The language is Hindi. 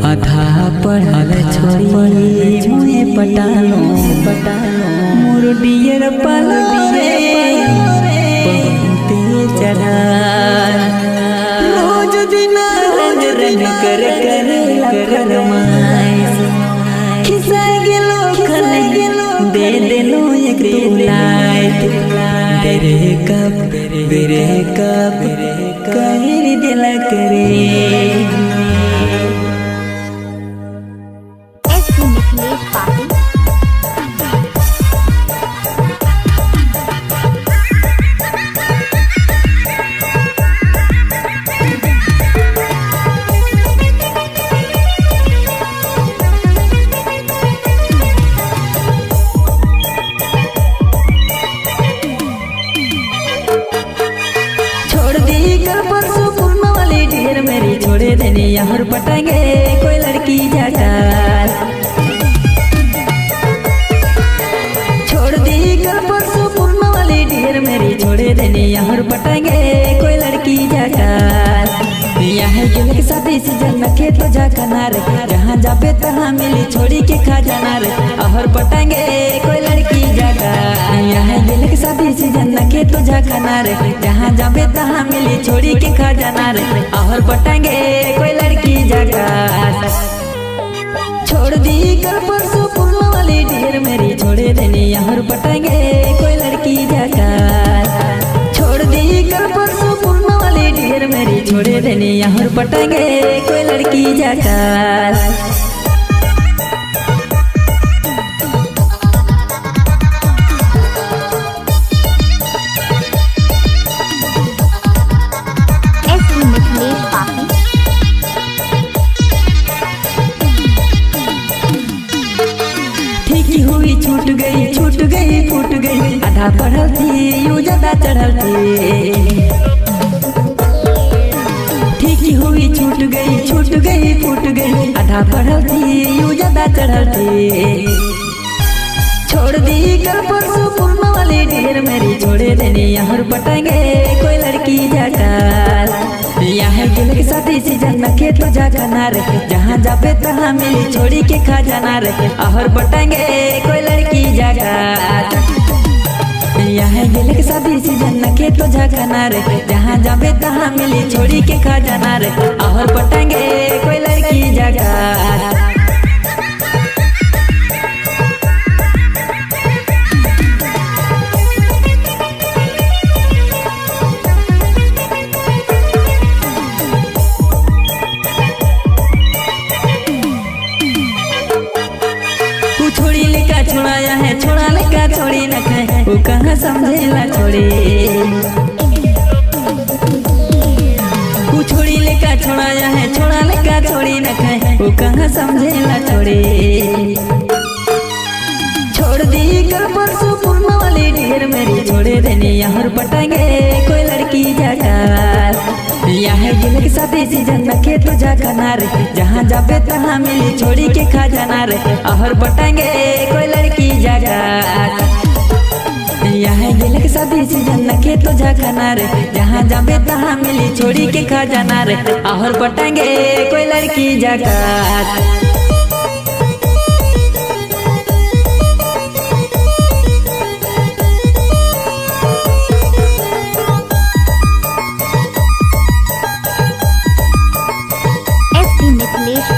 आधा पढ़ल छोड़ी मुहे पटालो मोर डियर पलरे बहुते चढ़ा रोज दिन रंग रंग कर फरमाइश खिसा गेलो खन दे देलो एक बेरे कप कहरी दिला करे छोड़े देने यहाँ पटाएंगे कोई लड़की जाकर छोड़ दी कल परसों पूर्ण वाली ढेर मेरी छोड़े देने यहाँ पटाएंगे कोई लड़की जाकर यहाँ गिल के साथ इसी जन्म के तो जा कनार जहाँ जाबे तहाँ मिली छोड़ी के खा जाना रे और पटाएंगे कोई लड़की जाकर यहाँ गिल के साथ इसी जन्म के तो जा कनार जहाँ जाबे तहाँ मिली छोड़ी के खा जाना रे और पटाएंगे कोई लड़की जाकर छोड़ दी कल परसों पूर्ण वाली ढेर मेरी छोड़े देने यहाँ पटाएंगे कोई लड़की जाकर छोड़ दी कल परसों पूर्ण वाली ढेर मेरी छोड़े देने यहाँ पटाएंगे कोई लड़की जाकर छूट गई फूट गई आधा पढ़ल थी यू ज्यादा चढ़ल थी ठीक हुई छूट गई फूट गई आधा पढ़ल थी यू ज्यादा चढ़ल थी छोड़ दी कल परसों पूर्ण वाली ढेर मेरी छोड़े देने यहाँ पटाएंगे कोई लड़की जाकर यहाँ गिल के साथ इसी जन्म के तो जा कनार जहाँ जाबे तहाँ मिली छोड़ी के खा जाना रे और पटाएंगे कोई लड़की जाकर यहाँ गिल के साथ इसी जन्म के तो जा कनार जहाँ जाबे तहाँ मिली छोड़ी के खा जाना रे और पटाएंगे कोई लड़की जाकर छोड़ाया है छोड़ा लेका छोड़ी न खाए वो कहाँ समझेला छोड़ी वो छोड़ी लेका छोड़ाया है छोड़ा लेका छोड़ी न खाए वो कहाँ समझेला छोड़ी छोड़ दी कल परसों पूर्ण वाली ढेर मेरी छोड़े देने यहाँ पटाएंगे कोई लड़की जाकर यहाँ गिल के साथ इसी जन्म के तो जा कनार जहाँ जाबे तहाँ मिली छोड़ी के खा जाना रे और पटाएंगे कोई लड़की जाकर यहाँ गिल के साथ इसी जन्म के तो जा कनार जहाँ जाबे तहाँ मिली छोड़ी के खा जाना रे और पटाएंगे कोई लड़की जाकर मिथिलेश